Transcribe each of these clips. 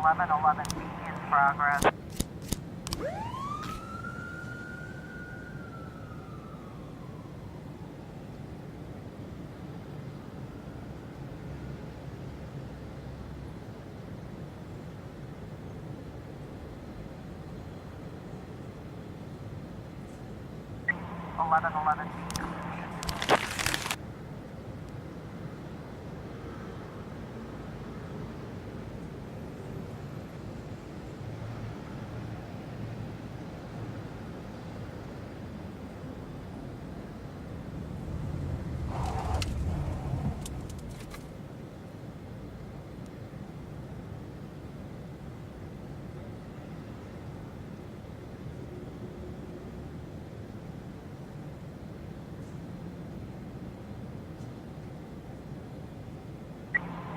1111B in progress. Eleven eleven B.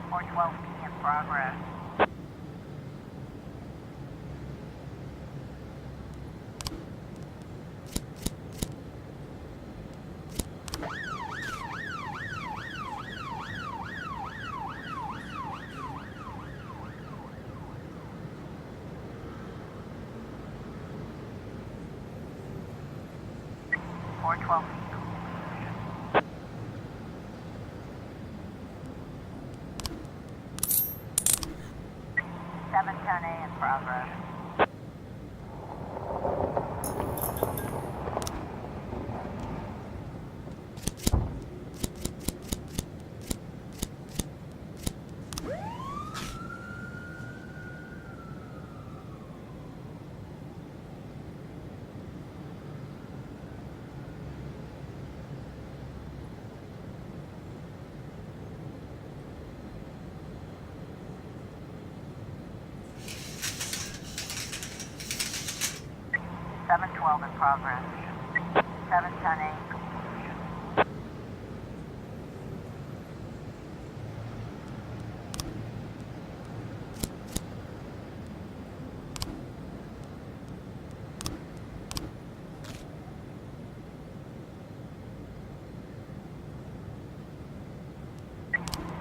Or 12B in progress. Or 12B. 710A in progress. Seven 12 in progress. 710A completion.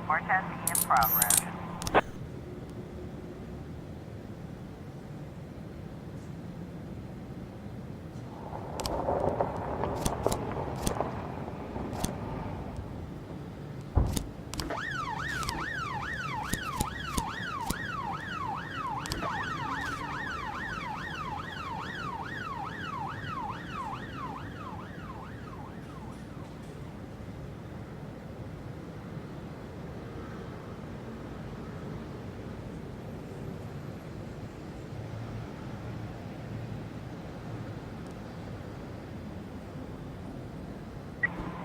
Or 10B in progress.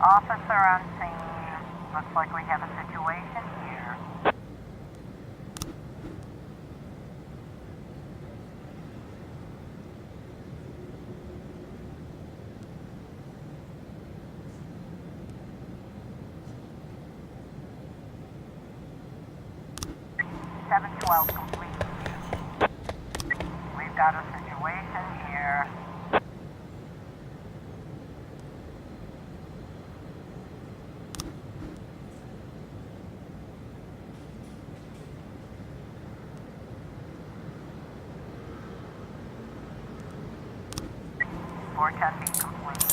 Officer on scene. Looks like we have a situation here. Seven 12 complete. We've got a situation here. Or 10B complete.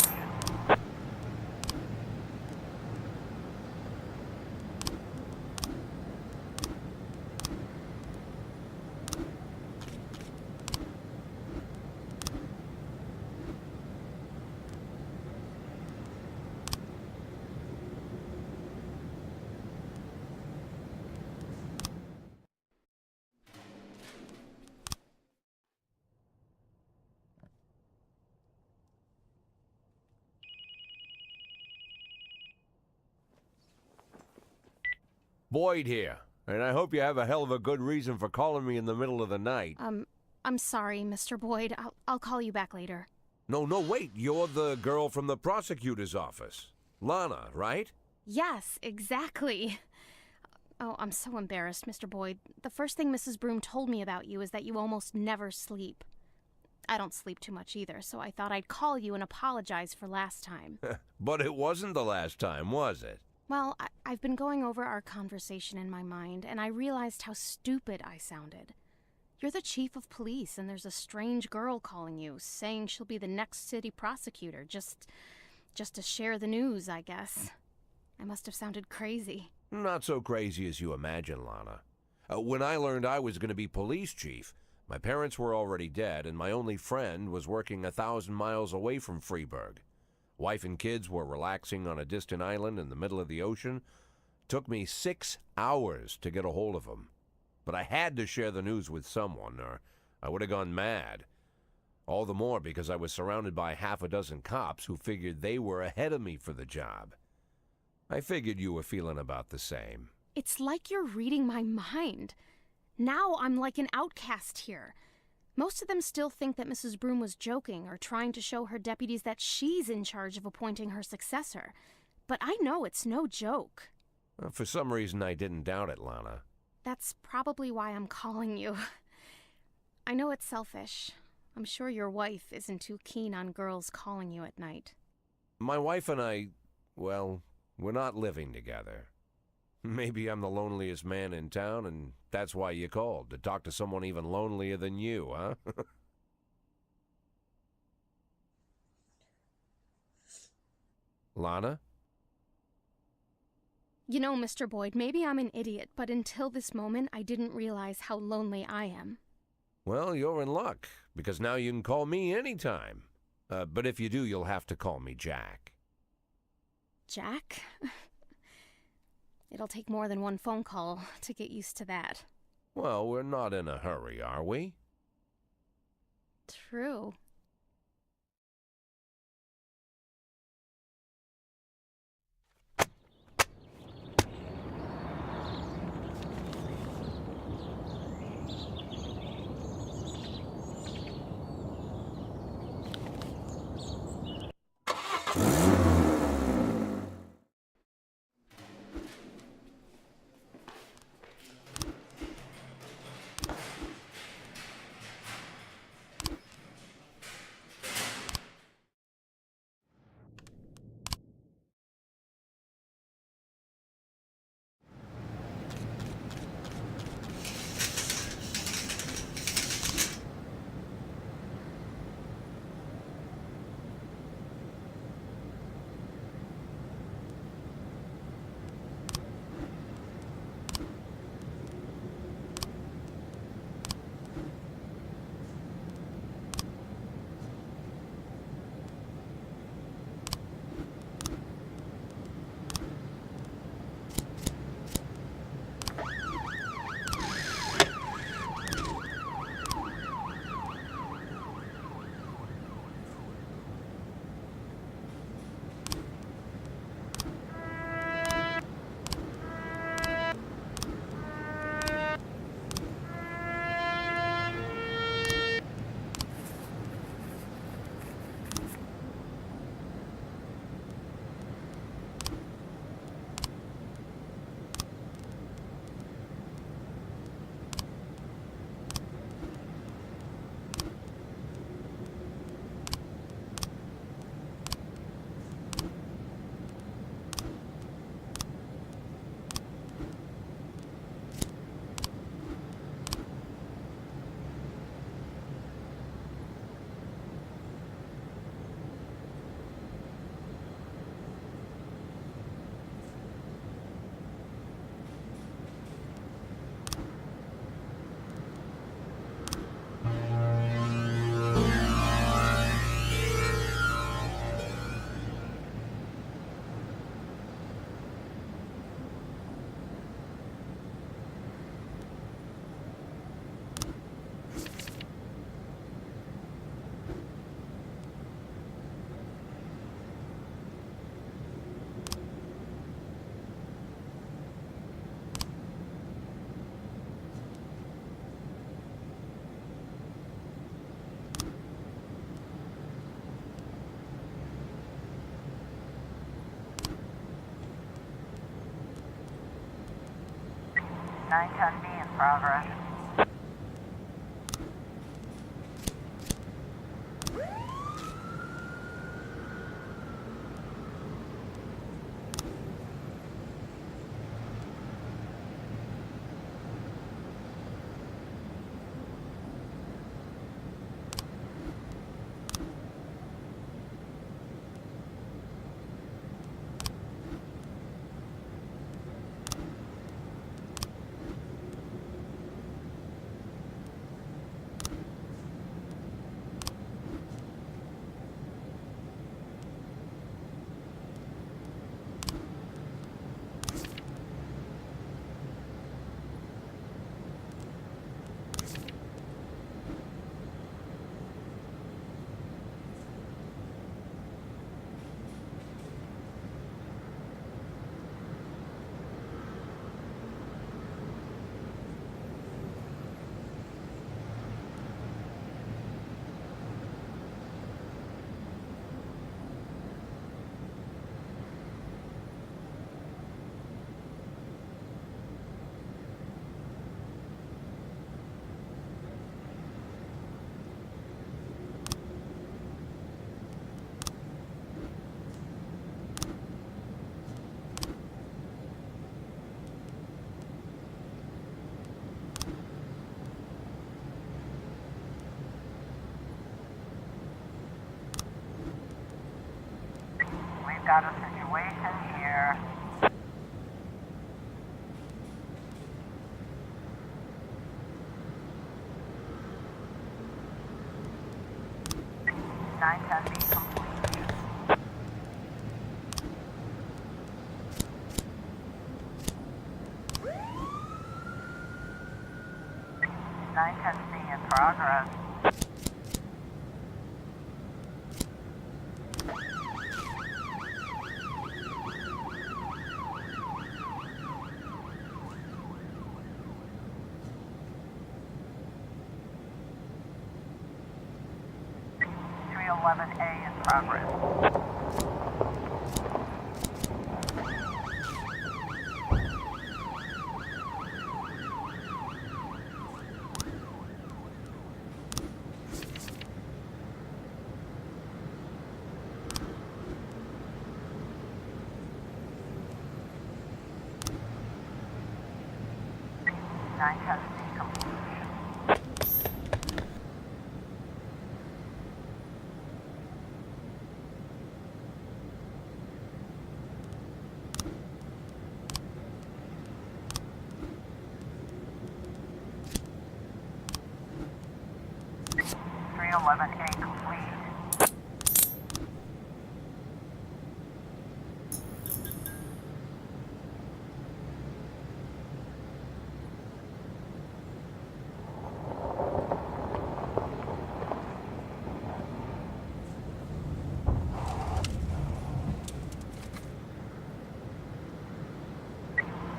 Boyd here, and I hope you have a hell of a good reason for calling me in the middle of the night. I'm sorry, Mr. Boyd. I'll call you back later. No, wait, you're the girl from the prosecutor's office. Lana, right? Yes, exactly. Oh, I'm so embarrassed, Mr. Boyd. The first thing Mrs. Broom told me about you is that you almost never sleep. I don't sleep too much either, so I thought I'd call you and apologize for last time. But it wasn't the last time, was it? Well, I've been going over our conversation in my mind, and I realized how stupid I sounded. You're the chief of police, and there's a strange girl calling you, saying she'll be the next city prosecutor, just to share the news, I guess. I must have sounded crazy. Not so crazy as you imagine, Lana. When I learned I was going to be police chief, my parents were already dead, and my only friend was working 1,000 miles away from Freeburg. Wife and kids were relaxing on a distant island in the middle of the ocean. Took me 6 hours to get a hold of them. But I had to share the news with someone, or I would have gone mad. All the more because I was surrounded by half a dozen cops who figured they were ahead of me for the job. I figured you were feeling about the same. It's like you're reading my mind. Now I'm like an outcast here. Most of them still think that Mrs. Broom was joking or trying to show her deputies that she's in charge of appointing her successor. But I know it's no joke. For some reason, I didn't doubt it, Lana. That's probably why I'm calling you. I know it's selfish. I'm sure your wife isn't too keen on girls calling you at night. My wife and I, well, we're not living together. Maybe I'm the loneliest man in town, and that's why you called, to talk to someone even lonelier than you, huh? Lana? You know, Mr. Boyd, maybe I'm an idiot, but until this moment, I didn't realize how lonely I am. Well, you're in luck, because now you can call me anytime. But if you do, you'll have to call me Jack. Jack? It'll take more than one phone call to get used to that. Well, we're not in a hurry, are we? True. Nine ton B in progress. got a situation here. Nine ten B complete. 910C in progress. A in progress. Nine ten C completion. 311A complete.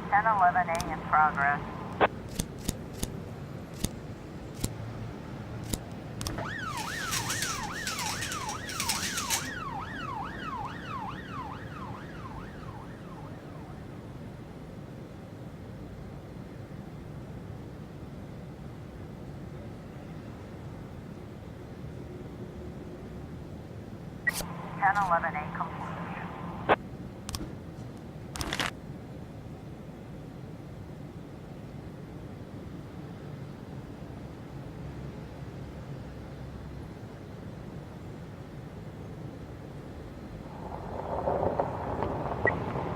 Ten 11A in progress. Ten 11A complete.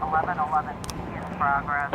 Eleven 11B in progress.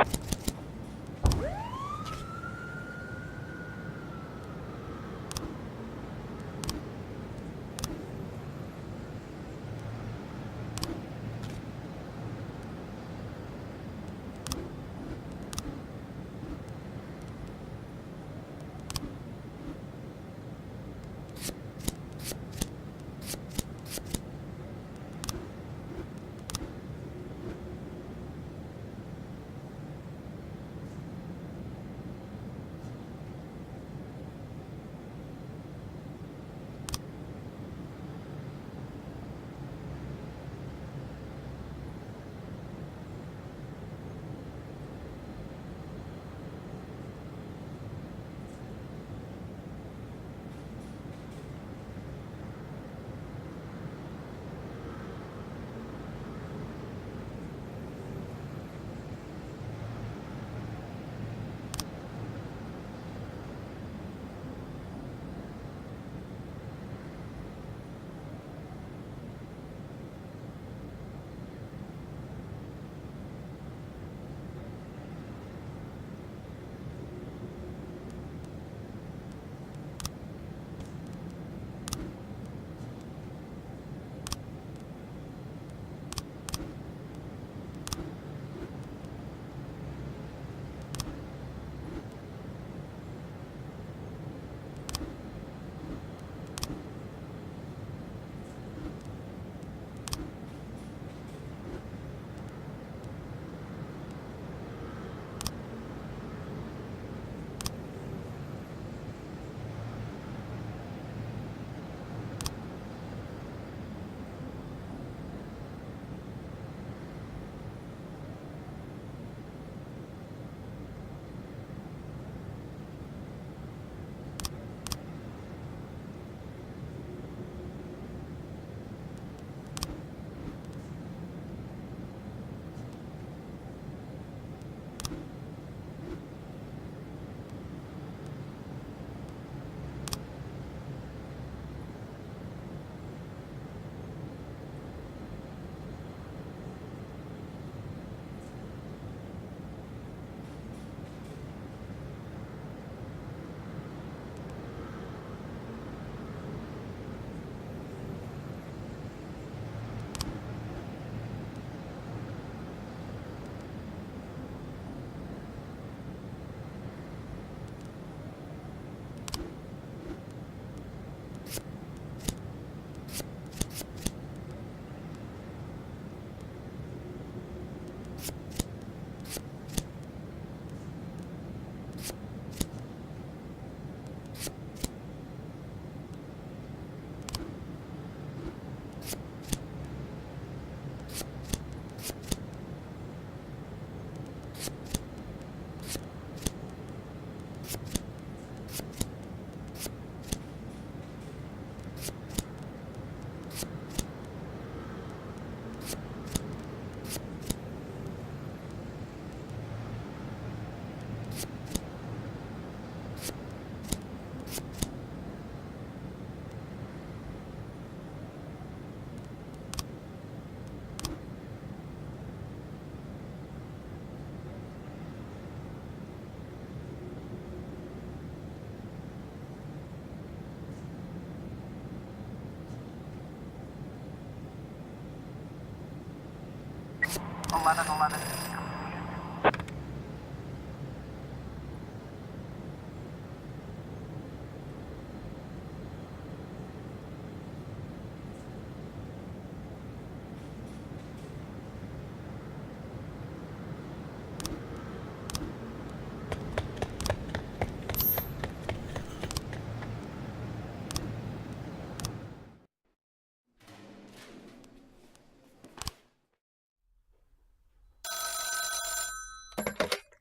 1111 completed.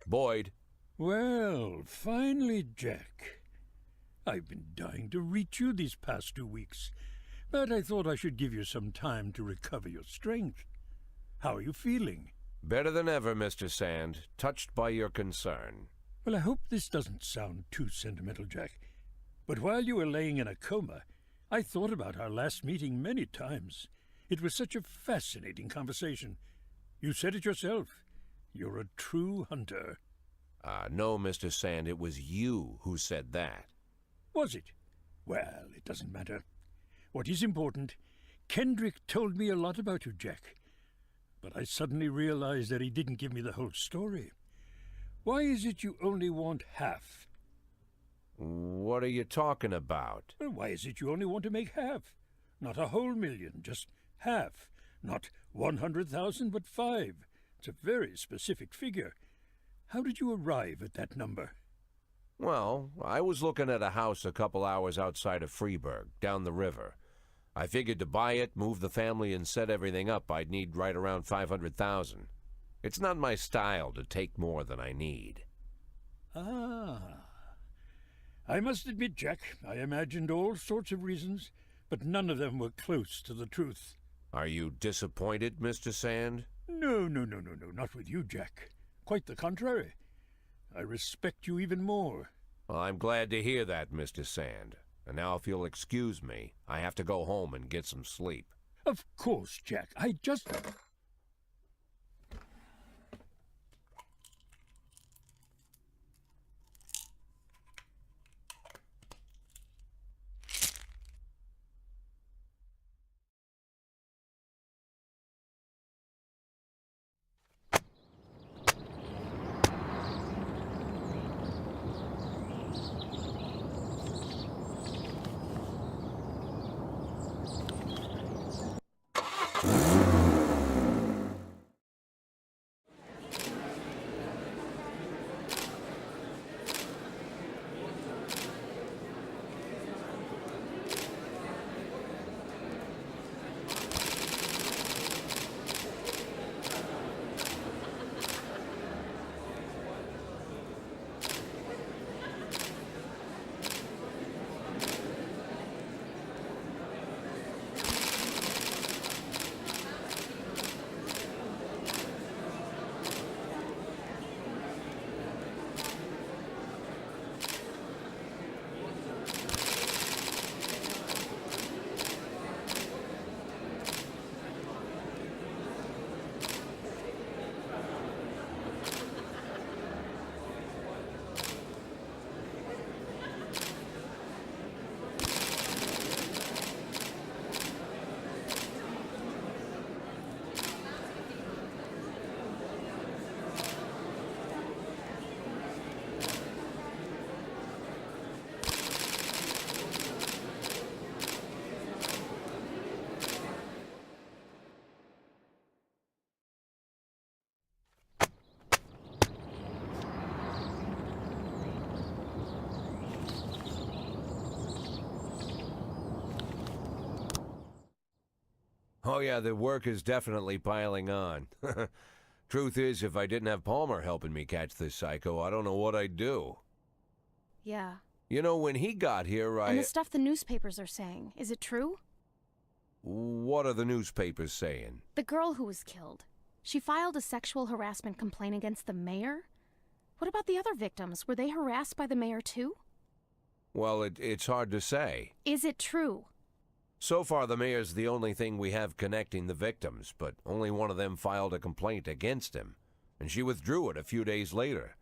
Boyd. Well, finally, Jack. I've been dying to reach you these past 2 weeks, but I thought I should give you some time to recover your strength. How are you feeling? Better than ever, Mr. Sand. Touched by your concern. Well, I hope this doesn't sound too sentimental, Jack, but while you were laying in a coma, I thought about our last meeting many times. It was such a fascinating conversation. You said it yourself. You're a true hunter. No, Mr. Sand, it was you who said that. Was it? Well, it doesn't matter. What is important, Kendrick told me a lot about you, Jack. But I suddenly realized that he didn't give me the whole story. Why is it you only want half? What are you talking about? Well, why is it you only want to make half? Not a whole million, just half. Not 100,000, but 5. It's a very specific figure. How did you arrive at that number? Well, I was looking at a house a couple hours outside of Freeburg, down the river. I figured to buy it, move the family, and set everything up, I'd need right around 500,000. It's not my style to take more than I need. Ah. I must admit, Jack, I imagined all sorts of reasons, but none of them were close to the truth. Are you disappointed, Mr. Sand? No, not with you, Jack. Quite the contrary. I respect you even more. Well, I'm glad to hear that, Mr. Sand. And now if you'll excuse me, I have to go home and get some sleep. Of course, Jack. I just... Oh yeah, the work is definitely piling on. Truth is, if I didn't have Palmer helping me catch this psycho, I don't know what I'd do. Yeah. You know, when he got here, And the stuff the newspapers are saying, is it true? What are the newspapers saying? The girl who was killed. She filed a sexual harassment complaint against the mayor? What about the other victims? Were they harassed by the mayor too? Well, it's hard to say. Is it true? So far, the mayor's the only thing we have connecting the victims, but only one of them filed a complaint against him, and she withdrew it a few days later.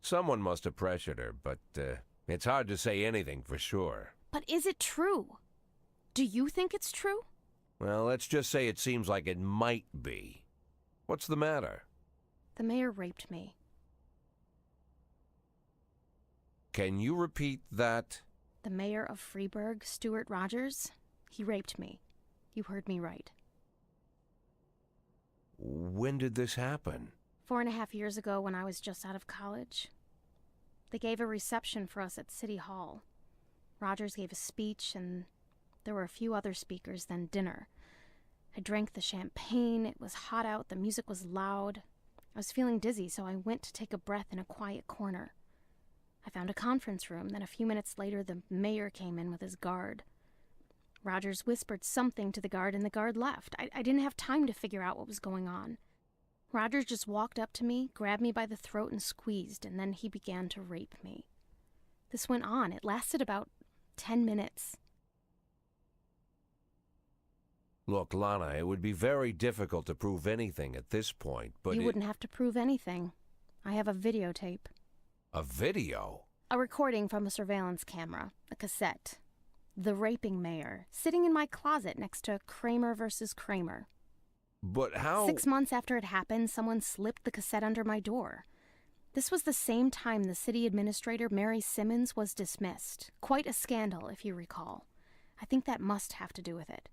Someone must have pressured her, but it's hard to say anything for sure. But is it true? Do you think it's true? Well, let's just say it seems like it might be. What's the matter? The mayor raped me. Can you repeat that? The mayor of Freeburg, Stuart Rogers, he raped me. You heard me right. When did this happen? 4.5 years ago when I was just out of college. They gave a reception for us at City Hall. Rogers gave a speech, and there were a few other speakers, then dinner. I drank the champagne, it was hot out, the music was loud. I was feeling dizzy, so I went to take a breath in a quiet corner. I found a conference room, then a few minutes later the mayor came in with his guard. Rogers whispered something to the guard, and the guard left. I didn't have time to figure out what was going on. Rogers just walked up to me, grabbed me by the throat and squeezed, and then he began to rape me. This went on. It lasted about 10 minutes. Look, Lana, it would be very difficult to prove anything at this point, but You wouldn't have to prove anything. I have a videotape. A video? A recording from a surveillance camera, a cassette. The raping mayor, sitting in my closet next to Kramer versus Kramer. But how... 6 months after it happened, someone slipped the cassette under my door. This was the same time the city administrator, Mary Simmons, was dismissed. Quite a scandal, if you recall. I think that must have to do with it.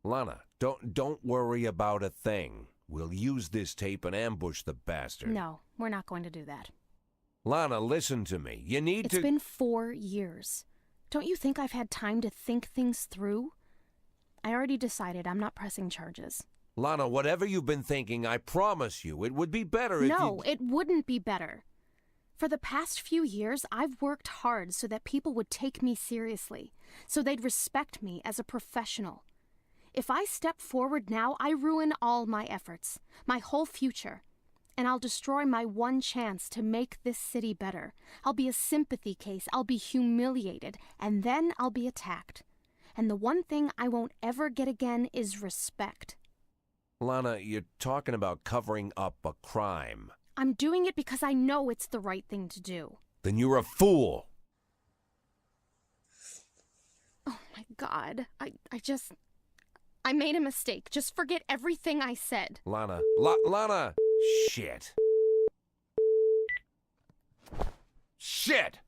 Lana, don't worry about a thing. We'll use this tape and ambush the bastard. No, we're not going to do that. Lana, listen to me. You need to... It's been 4 years. Don't you think I've had time to think things through? I already decided I'm not pressing charges. Lana, whatever you've been thinking, I promise you, it would be better if No, it wouldn't be better. For the past few years, I've worked hard so that people would take me seriously, so they'd respect me as a professional. If I step forward now, I ruin all my efforts, my whole future, and I'll destroy my one chance to make this city better. I'll be a sympathy case, I'll be humiliated, and then I'll be attacked. And the one thing I won't ever get again is respect. Lana, you're talking about covering up a crime. I'm doing it because I know it's the right thing to do. Then you're a fool. Oh my God, I made a mistake. Just forget everything I said. Lana, Lana! Shit. Shit!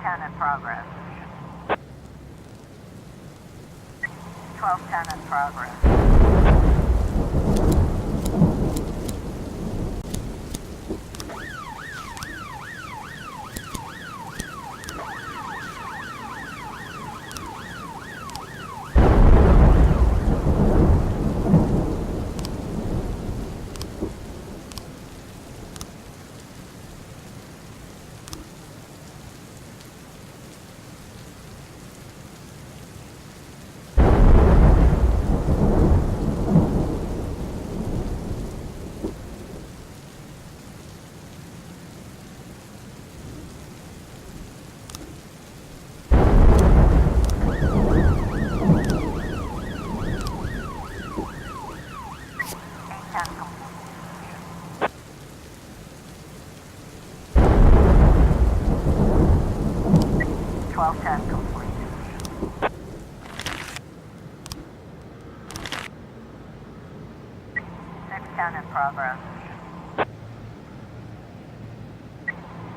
H10 in progress. 1210 in progress. 1210 complete. 610 in progress.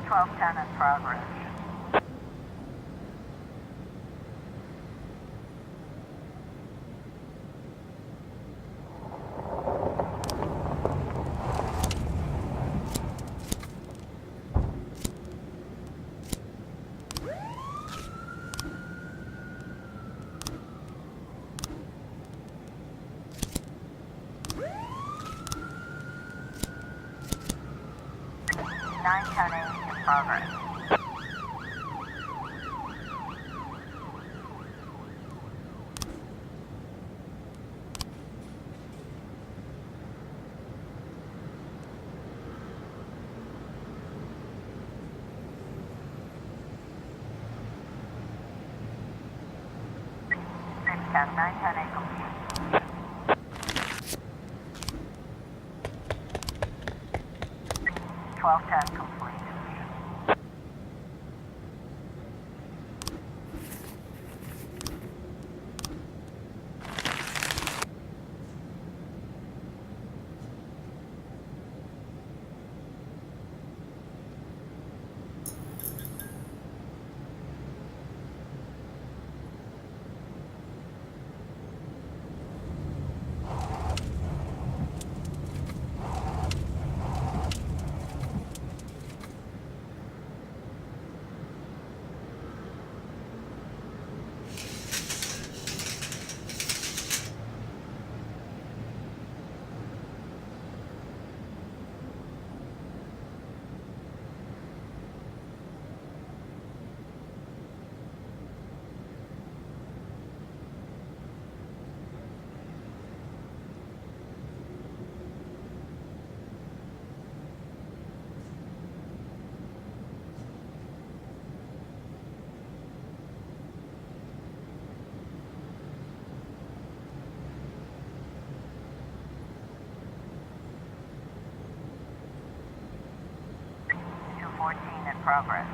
1210 in progress. Nine ten eight in progress. Six ten nine ten eight complete. 1210 complete. Two 14 in progress.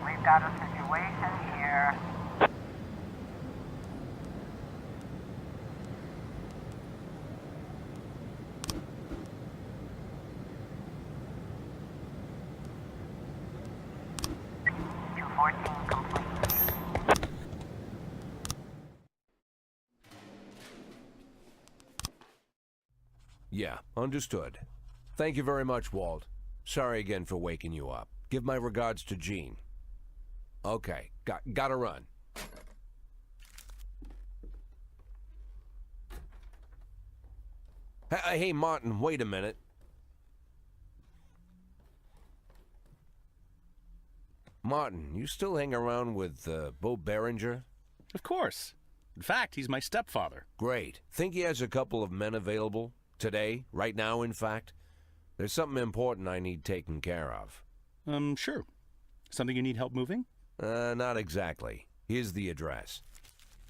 We've got a situation here. Two 14 complete. Yeah, understood. Thank you very much, Walt. Sorry again for waking you up. Give my regards to Jean. Okay, gotta run. Hey, Martin, wait a minute. Martin, you still hang around with Bo Berenger? Of course. In fact, he's my stepfather. Great. Think he has a couple of men available? Today? Right now, in fact? There's something important I need taken care of. Sure. Something you need help moving? Not exactly. Here's the address.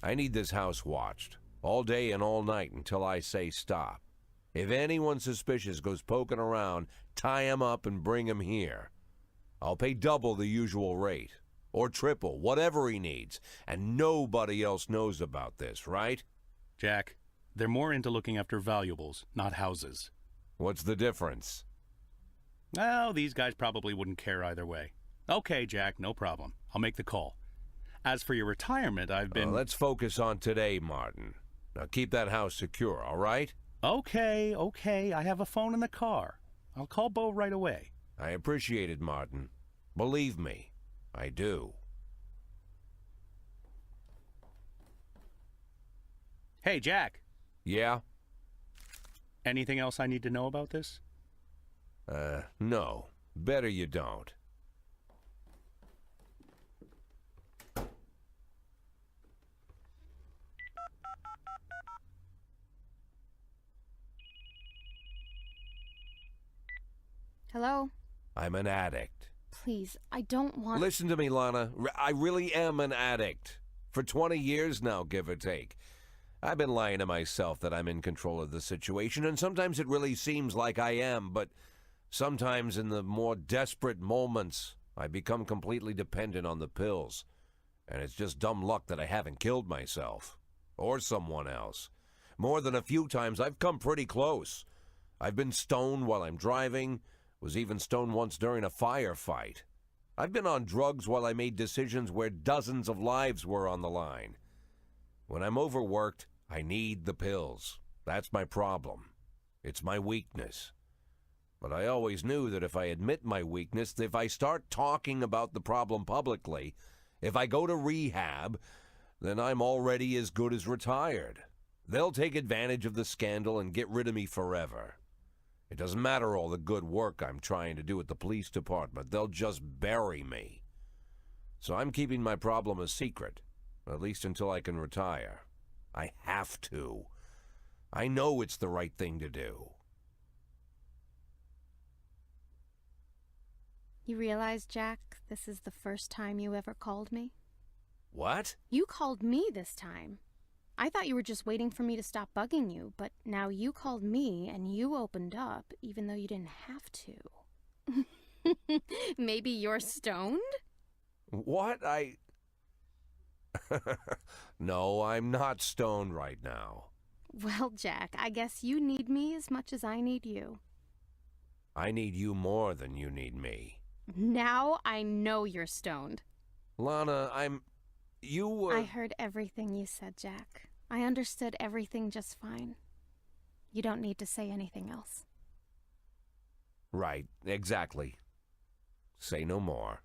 I need this house watched. All day and all night until I say stop. If anyone suspicious goes poking around, tie him up and bring him here. I'll pay double the usual rate. Or triple, whatever he needs. And nobody else knows about this, right? Jack, they're more into looking after valuables, not houses. What's the difference? Well, these guys probably wouldn't care either way. Okay, Jack, no problem. I'll make the call. As for your retirement, I've been... Let's focus on today, Martin. Now keep that house secure, all right? Okay. I have a phone in the car. I'll call Bo right away. I appreciate it, Martin. Believe me, I do. Hey, Jack. Yeah? Anything else I need to know about this? No. Better you don't. Hello? I'm an addict. Please, I don't want... Listen to me, Lana. I really am an addict. For 20 years now, give or take. I've been lying to myself that I'm in control of the situation, and sometimes it really seems like I am, but sometimes in the more desperate moments, I become completely dependent on the pills. And it's just dumb luck that I haven't killed myself. Or someone else. More than a few times, I've come pretty close. I've been stoned while I'm driving, was even stoned once during a firefight. I've been on drugs while I made decisions where dozens of lives were on the line. When I'm overworked, I need the pills. That's my problem. It's my weakness. But I always knew that if I admit my weakness, if I start talking about the problem publicly, if I go to rehab, then I'm already as good as retired. They'll take advantage of the scandal and get rid of me forever. It doesn't matter all the good work I'm trying to do at the police department. They'll just bury me. So I'm keeping my problem a secret, at least until I can retire. I have to. I know it's the right thing to do. You realize, Jack, this is the first time you ever called me? What? You called me this time. I thought you were just waiting for me to stop bugging you, but now you called me and you opened up, even though you didn't have to. Maybe you're stoned? What? No, I'm not stoned right now. Well, Jack, I guess you need me as much as I need you. I need you more than you need me. Now I know you're stoned. Lana, I heard everything you said, Jack. I understood everything just fine. You don't need to say anything else. Right, exactly. Say no more.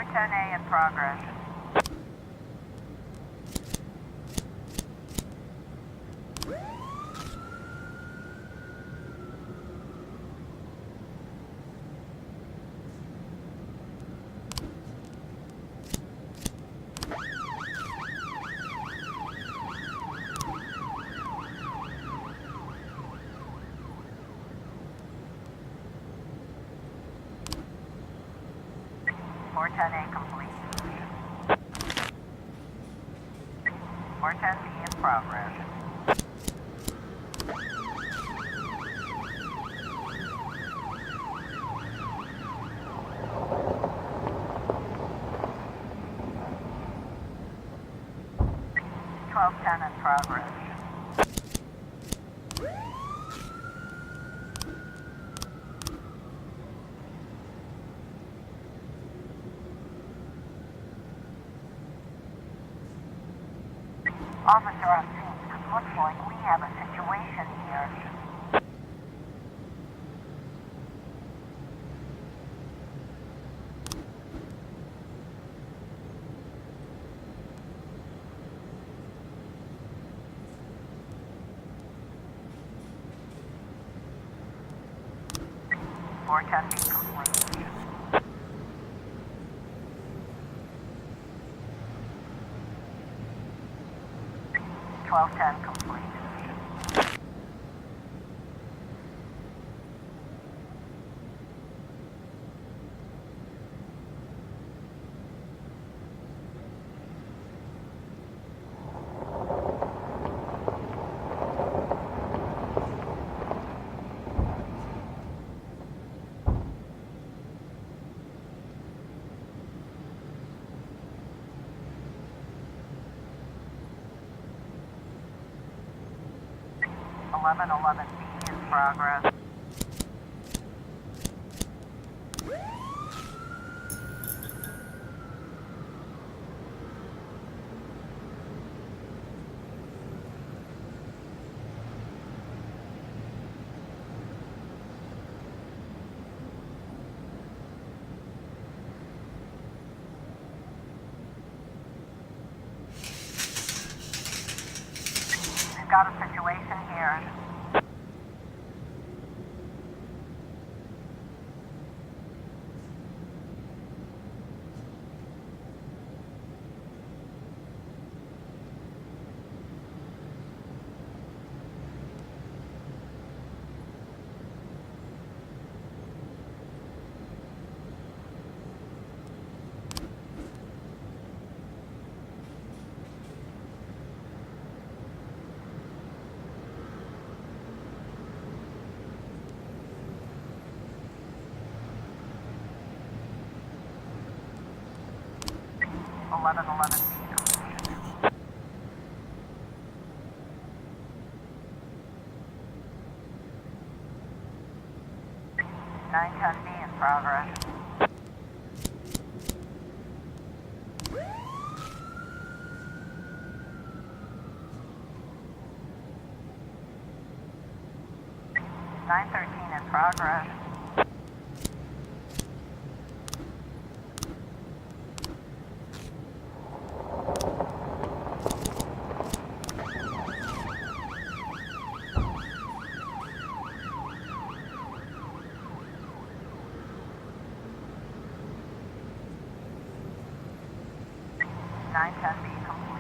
410A in progress. A complete. 410B in progress. .1210 in progress. Officer on scene, looks like we have a situation here. .410B complete. .1210 complete. .1111B in progress. We've got a situation here. .1111B complete. .910B in progress. .913 in progress. .910B complete.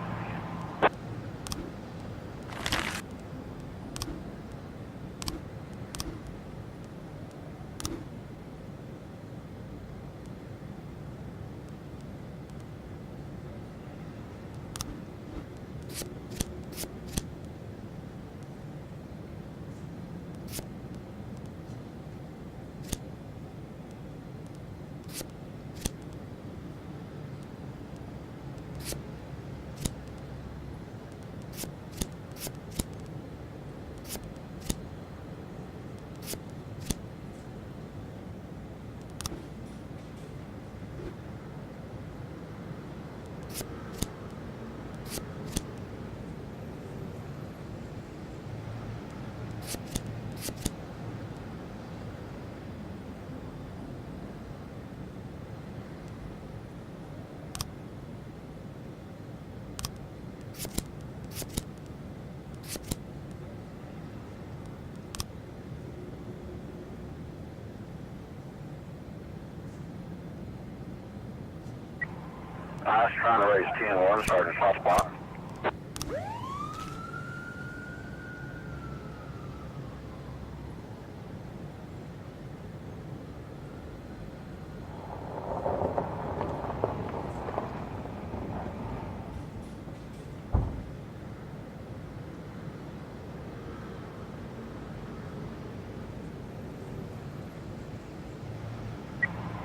Nash trying to raise TN1, Sergeant Hotspot.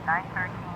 Nine 13